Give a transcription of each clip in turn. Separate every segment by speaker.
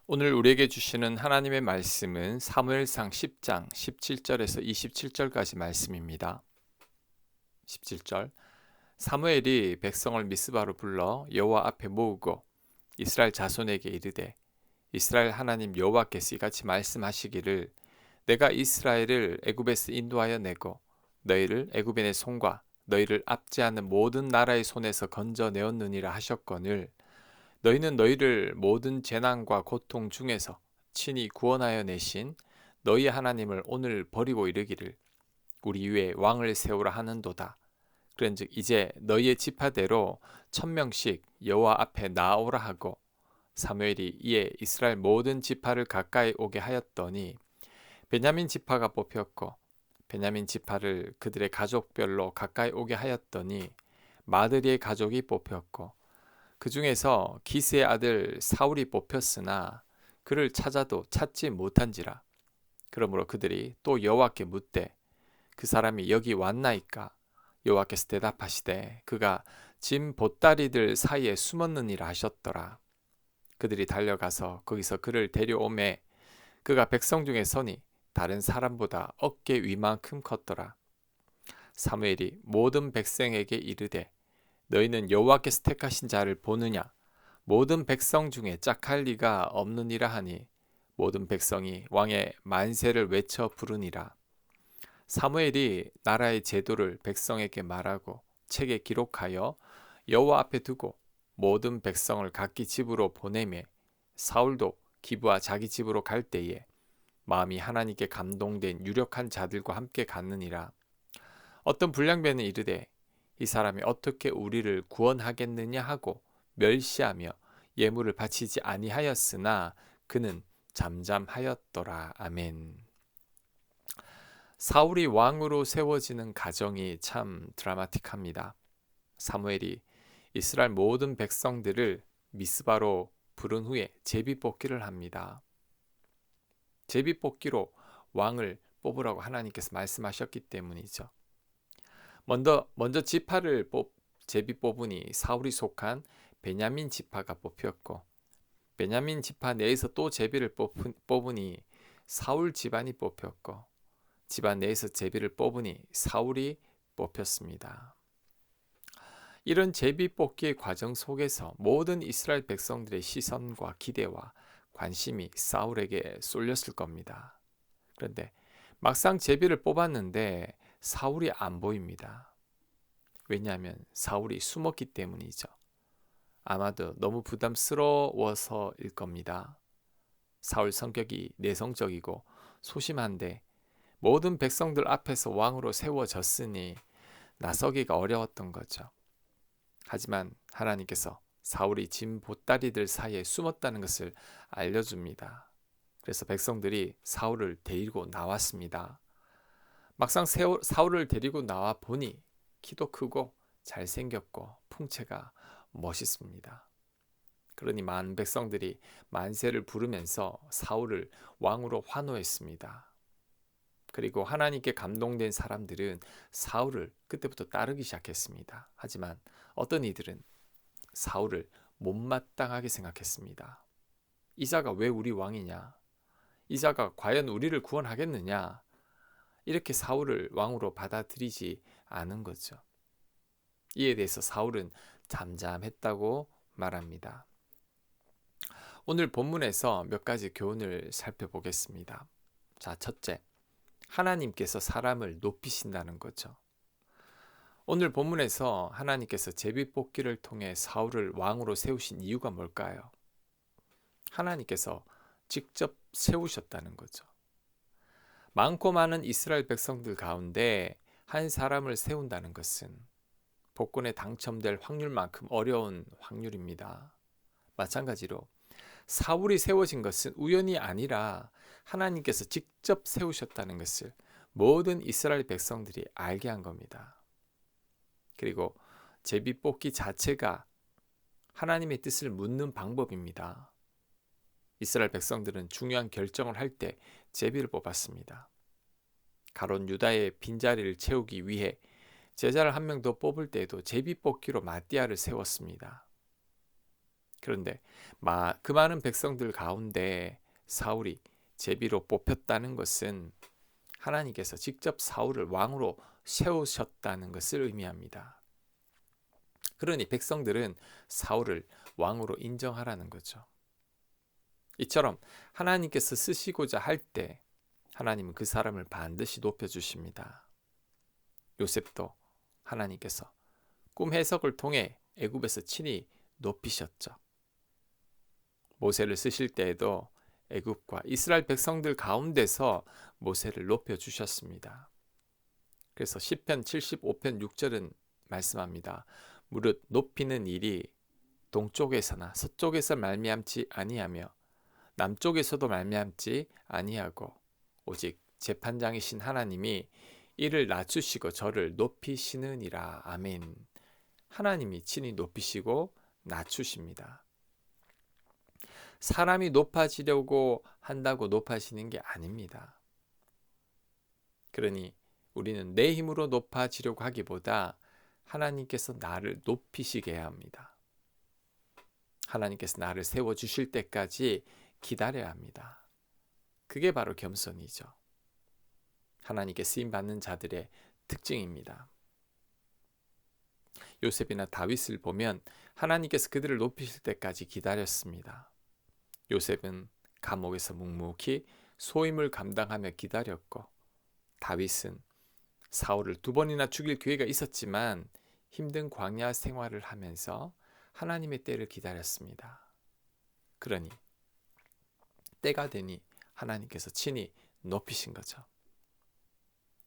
Speaker 1: 오늘 우리에게 주시는 하나님의 말씀은 사무엘상 10장 17절에서 27절까지 말씀입니다. 17절 사무엘이 백성을 미스바로 불러 여호와 앞에 모으고 이스라엘 자손에게 이르되 이스라엘 하나님 여호와께서 이같이 말씀하시기를 내가 이스라엘을 애굽에서 인도하여 내고 너희를 애굽인의 손과 너희를 압제하는 모든 나라의 손에서 건져내었느니라 하셨거늘 너희는 너희를 모든 재난과 고통 중에서 친히 구원하여 내신 너희 하나님을 오늘 버리고 이르기를 우리 위에 왕을 세우라 하는도다. 그런즉 이제 너희의 지파대로 1000명씩 여호와 앞에 나아오라 하고 사무엘이 이에 이스라엘 모든 지파를 가까이 오게 하였더니 베냐민 지파가 뽑혔고 베냐민 지파를 그들의 가족별로 가까이 오게 하였더니 마드리의 가족이 뽑혔고 그 중에서 기스의 아들 사울이 뽑혔으나 그를 찾아도 찾지 못한지라. 그러므로 그들이 또 여호와께 묻되 그 사람이 여기 왔나이까? 여호와께서 대답하시되 그가 짐 보따리들 사이에 숨었느니라 하셨더라. 그들이 달려가서 거기서 그를 데려오매 그가 백성 중에 서니 다른 사람보다 어깨 위만큼 컸더라. 사무엘이 모든 백성에게 이르되 너희는 여호와께서 택하신 자를 보느냐? 모든 백성 중에 짝할 리가 없느니라 하니 모든 백성이 왕의 만세를 외쳐 부르니라. 사무엘이 나라의 제도를 백성에게 말하고 책에 기록하여 여호와 앞에 두고 모든 백성을 각기 집으로 보내매 사울도 기브와 자기 집으로 갈 때에 마음이 하나님께 감동된 유력한 자들과 함께 갔느니라. 어떤 불량배는 이르되 이 사람이 어떻게 우리를 구원하겠느냐 하고 멸시하며 예물을 바치지 아니하였으나 그는 잠잠하였더라. 아멘. 사울이 왕으로 세워지는 과정이 참 드라마틱합니다. 사무엘이 이스라엘 모든 백성들을 미스바로 부른 후에 제비뽑기를 합니다. 제비뽑기로 왕을 뽑으라고 하나님께서 말씀하셨기 때문이죠. 먼저 지파를 제비 뽑으니 사울이 속한 베냐민 지파가 뽑혔고 베냐민 지파 내에서 또 제비를 뽑으니 사울 집안이 뽑혔고 집안 내에서 제비를 뽑으니 사울이 뽑혔습니다. 이런 제비 뽑기의 과정 속에서 모든 이스라엘 백성들의 시선과 기대와 관심이 사울에게 쏠렸을 겁니다. 그런데 막상 제비를 뽑았는데 사울이 안 보입니다. 왜냐하면 사울이 숨었기 때문이죠. 아마도 너무 부담스러워서일 겁니다. 사울 성격이 내성적이고 소심한데 모든 백성들 앞에서 왕으로 세워졌으니 나서기가 어려웠던 거죠. 하지만 하나님께서 사울이 짐 보따리들 사이에 숨었다는 것을 알려줍니다. 그래서 백성들이 사울을 데리고 나왔습니다. 막상 사울을 데리고 나와 보니 키도 크고 잘생겼고 풍채가 멋있습니다. 그러니 많은 백성들이 만세를 부르면서 사울을 왕으로 환호했습니다. 그리고 하나님께 감동된 사람들은 사울을 그때부터 따르기 시작했습니다. 하지만 어떤 이들은 사울을 못마땅하게 생각했습니다. 이 자가 왜 우리 왕이냐? 이 자가 과연 우리를 구원하겠느냐? 이렇게 사울을 왕으로 받아들이지 않은 거죠. 이에 대해서 사울은 잠잠했다고 말합니다. 오늘 본문에서 몇 가지 교훈을 살펴보겠습니다. 자, 첫째, 하나님께서 사람을 높이신다는 거죠. 오늘 본문에서 하나님께서 제비뽑기를 통해 사울을 왕으로 세우신 이유가 뭘까요? 하나님께서 직접 세우셨다는 거죠. 많고 많은 이스라엘 백성들 가운데 한 사람을 세운다는 것은 복권에 당첨될 확률만큼 어려운 확률입니다. 마찬가지로 사울이 세워진 것은 우연이 아니라 하나님께서 직접 세우셨다는 것을 모든 이스라엘 백성들이 알게 한 겁니다. 그리고 제비뽑기 자체가 하나님의 뜻을 묻는 방법입니다. 이스라엘 백성들은 중요한 결정을 할 때 제비를 뽑았습니다. 가론 유다의 빈자리를 채우기 위해 제자를 한 명 더 뽑을 때에도 제비 뽑기로 마띠아를 세웠습니다. 그런데 그 많은 백성들 가운데 사울이 제비로 뽑혔다는 것은 하나님께서 직접 사울을 왕으로 세우셨다는 것을 의미합니다. 그러니 백성들은 사울을 왕으로 인정하라는 거죠. 이처럼 하나님께서 쓰시고자 할 때 하나님은 그 사람을 반드시 높여주십니다. 요셉도 하나님께서 꿈 해석을 통해 애굽에서 친히 높이셨죠. 모세를 쓰실 때에도 애굽과 이스라엘 백성들 가운데서 모세를 높여주셨습니다. 그래서 시편 75편 6절은 말씀합니다. 무릇 높이는 일이 동쪽에서나 서쪽에서 말미암지 아니하며 남쪽에서도 말미암지 아니하고 오직 재판장이신 하나님이 이를 낮추시고 저를 높이시느니라. 아멘. 하나님이 친히 높이시고 낮추십니다. 사람이 높아지려고 한다고 높아지는 게 아닙니다. 그러니 우리는 내 힘으로 높아지려고 하기보다 하나님께서 나를 높이시게 해야 합니다. 하나님께서 나를 세워주실 때까지 기다려야 합니다. 그게 바로 겸손이죠. 하나님께 쓰임받는 자들의 특징입니다. 요셉이나 다윗을 보면 하나님께서 그들을 높이실 때까지 기다렸습니다. 요셉은 감옥에서 묵묵히 소임을 감당하며 기다렸고, 다윗은 사울을 2번이나 죽일 기회가 있었지만 힘든 광야 생활을 하면서 하나님의 때를 기다렸습니다. 그러니 때가 되니 하나님께서 친히 높이신 거죠.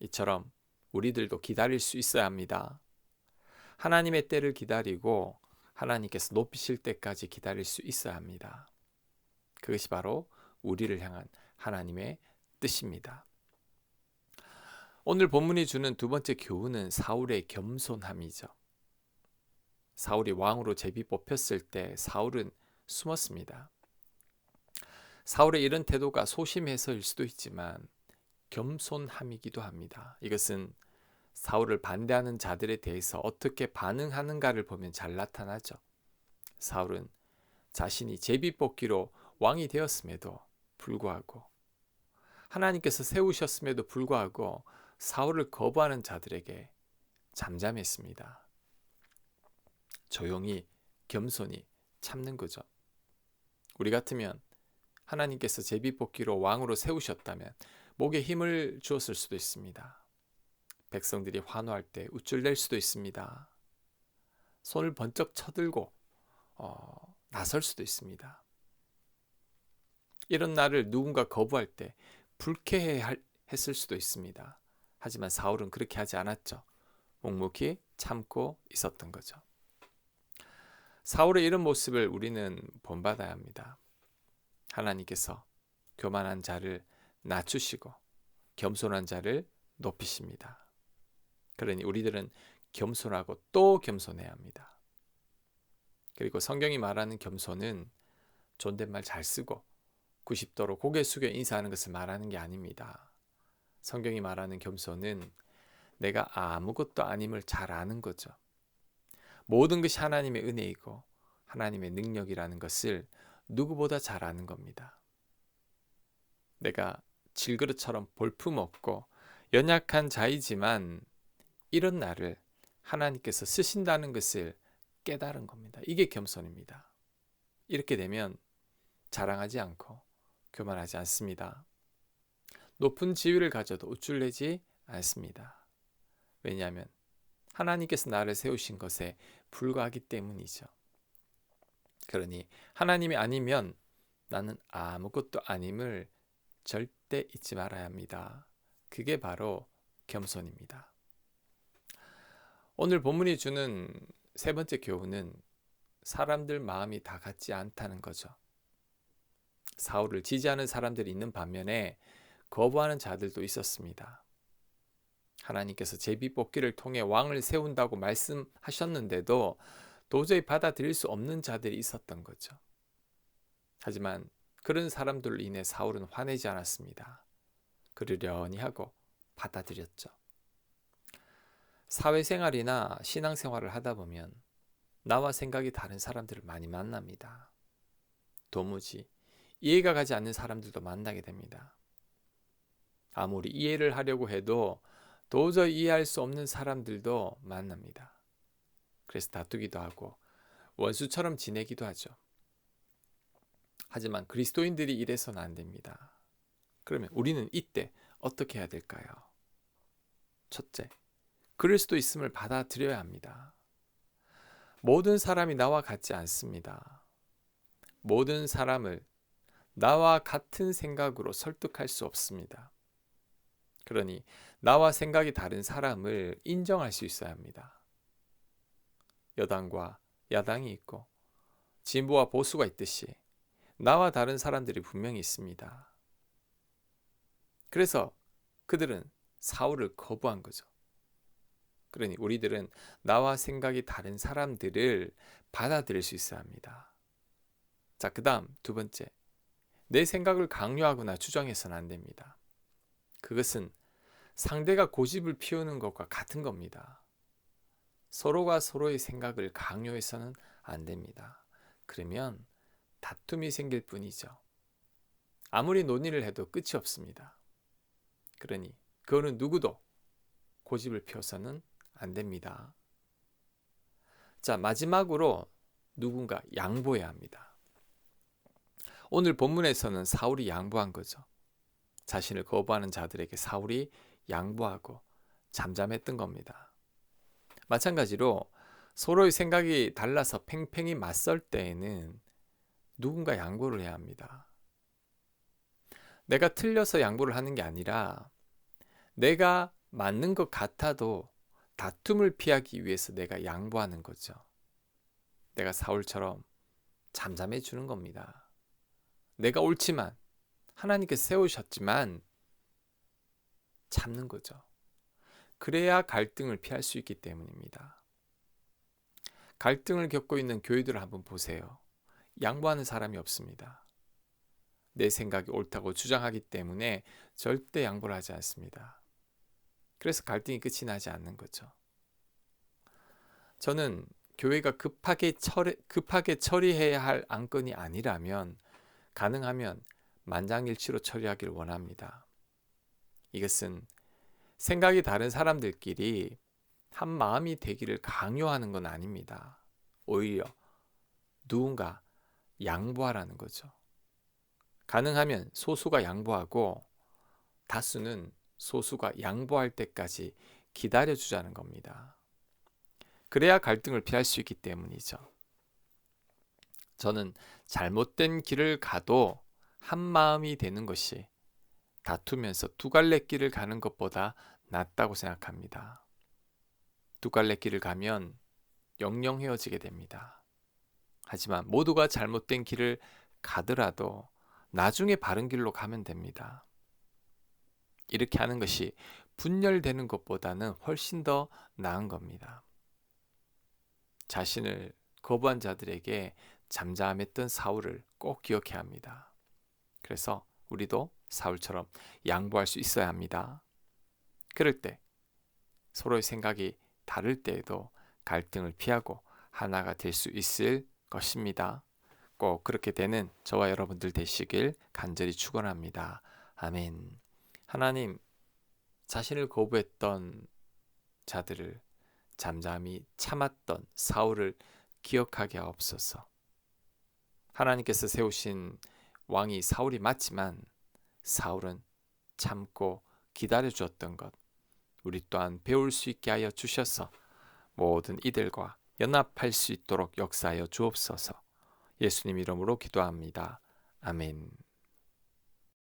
Speaker 1: 이처럼 우리들도 기다릴 수 있어야 합니다. 하나님의 때를 기다리고 하나님께서 높이실 때까지 기다릴 수 있어야 합니다. 그것이 바로 우리를 향한 하나님의 뜻입니다. 오늘 본문이 주는 두 번째 교훈은 사울의 겸손함이죠. 사울이 왕으로 제비 뽑혔을 때 사울은 숨었습니다. 사울의 이런 태도가 소심해서일 수도 있지만 겸손함이기도 합니다. 이것은 사울을 반대하는 자들에 대해서 어떻게 반응하는가를 보면 잘 나타나죠. 사울은 자신이 제비 뽑기로 왕이 되었음에도 불구하고, 하나님께서 세우셨음에도 불구하고 사울을 거부하는 자들에게 잠잠했습니다. 조용히 겸손히 참는 거죠. 우리 같으면 하나님께서 제비 뽑기로 왕으로 세우셨다면 목에 힘을 주었을 수도 있습니다. 백성들이 환호할 때 우쭐댈 수도 있습니다. 손을 번쩍 쳐들고 나설 수도 있습니다. 이런 나를 누군가 거부할 때 불쾌했을 수도 있습니다. 하지만 사울은 그렇게 하지 않았죠. 묵묵히 참고 있었던 거죠. 사울의 이런 모습을 우리는 본받아야 합니다. 하나님께서 교만한 자를 낮추시고 겸손한 자를 높이십니다. 그러니 우리들은 겸손하고 또 겸손해야 합니다. 그리고 성경이 말하는 겸손은 존댓말 잘 쓰고 90도로 고개 숙여 인사하는 것을 말하는 게 아닙니다. 성경이 말하는 겸손은 내가 아무것도 아님을 잘 아는 거죠. 모든 것이 하나님의 은혜이고 하나님의 능력이라는 것을 누구보다 잘 아는 겁니다. 내가 질그릇처럼 볼품없고 연약한 자이지만 이런 나를 하나님께서 쓰신다는 것을 깨달은 겁니다. 이게 겸손입니다. 이렇게 되면 자랑하지 않고 교만하지 않습니다. 높은 지위를 가져도 우쭐내지 않습니다. 왜냐하면 하나님께서 나를 세우신 것에 불과하기 때문이죠. 그러니 하나님이 아니면 나는 아무것도 아님을 절대 잊지 말아야 합니다. 그게 바로 겸손입니다. 오늘 본문이 주는 세 번째 교훈은 사람들 마음이 다 같지 않다는 거죠. 사울을 지지하는 사람들이 있는 반면에 거부하는 자들도 있었습니다. 하나님께서 제비 뽑기를 통해 왕을 세운다고 말씀하셨는데도 도저히 받아들일 수 없는 자들이 있었던 거죠. 하지만 그런 사람들로 인해 사울은 화내지 않았습니다. 그러려니 하고 받아들였죠. 사회생활이나 신앙생활을 하다 보면 나와 생각이 다른 사람들을 많이 만납니다. 도무지 이해가 가지 않는 사람들도 만나게 됩니다. 아무리 이해를 하려고 해도 도저히 이해할 수 없는 사람들도 만납니다. 그래서 다투기도 하고 원수처럼 지내기도 하죠. 하지만 그리스도인들이 이래서는 안 됩니다. 그러면 우리는 이때 어떻게 해야 될까요? 첫째, 그럴 수도 있음을 받아들여야 합니다. 모든 사람이 나와 같지 않습니다. 모든 사람을 나와 같은 생각으로 설득할 수 없습니다. 그러니 나와 생각이 다른 사람을 인정할 수 있어야 합니다. 여당과 야당이 있고 진보와 보수가 있듯이 나와 다른 사람들이 분명히 있습니다. 그래서 그들은 사울을 거부한 거죠. 그러니 우리들은 나와 생각이 다른 사람들을 받아들일 수 있어야 합니다. 자, 그 다음 두 번째. 내 생각을 강요하거나 주장해서는 안 됩니다. 그것은 상대가 고집을 피우는 것과 같은 겁니다. 서로가 서로의 생각을 강요해서는 안 됩니다. 그러면 다툼이 생길 뿐이죠. 아무리 논의를 해도 끝이 없습니다. 그러니 그거는 누구도 고집을 피워서는 안 됩니다. 자, 마지막으로 누군가 양보해야 합니다. 오늘 본문에서는 사울이 양보한 거죠. 자신을 거부하는 자들에게 사울이 양보하고 잠잠했던 겁니다. 마찬가지로 서로의 생각이 달라서 팽팽히 맞설 때에는 누군가 양보를 해야 합니다. 내가 틀려서 양보를 하는 게 아니라 내가 맞는 것 같아도 다툼을 피하기 위해서 내가 양보하는 거죠. 내가 사울처럼 잠잠해 주는 겁니다. 내가 옳지만 하나님께서 세우셨지만 참는 거죠. 그래야 갈등을 피할 수 있기 때문입니다. 갈등을 겪고 있는 교회들을 한번 보세요. 양보하는 사람이 없습니다. 내 생각이 옳다고 주장하기 때문에 절대 양보를 하지 않습니다. 그래서 갈등이 끝이 나지 않는 거죠. 저는 교회가 급하게 처리해야 할 안건이 아니라면 가능하면 만장일치로 처리하기를 원합니다. 이것은 생각이 다른 사람들끼리 한 마음이 되기를 강요하는 건 아닙니다. 오히려 누군가 양보하라는 거죠. 가능하면 소수가 양보하고 다수는 소수가 양보할 때까지 기다려주자는 겁니다. 그래야 갈등을 피할 수 있기 때문이죠. 저는 잘못된 길을 가도 한 마음이 되는 것이 다투면서 두 갈래 길을 가는 것보다 낫다고 생각합니다. 두 갈래 길을 가면 영영 헤어지게 됩니다. 하지만 모두가 잘못된 길을 가더라도 나중에 바른 길로 가면 됩니다. 이렇게 하는 것이 분열되는 것보다는 훨씬 더 나은 겁니다. 자신을 거부한 자들에게 잠잠했던 사울을 꼭 기억해야 합니다. 그래서 우리도 사울처럼 양보할 수 있어야 합니다. 그럴 때 서로의 생각이 다를 때에도 갈등을 피하고 하나가 될 수 있을 것입니다. 꼭 그렇게 되는 저와 여러분들 되시길 간절히 축원합니다. 아멘. 하나님, 자신을 거부했던 자들을 잠잠히 참았던 사울을 기억하게 하옵소서. 하나님께서 세우신 왕이 사울이 맞지만 사울은 참고 기다려 주었던 것, 우리 또한 배울 수 있게 하여 주셔서 모든 이들과 연합할 수 있도록 역사하여 주옵소서. 예수님 이름으로 기도합니다. 아멘.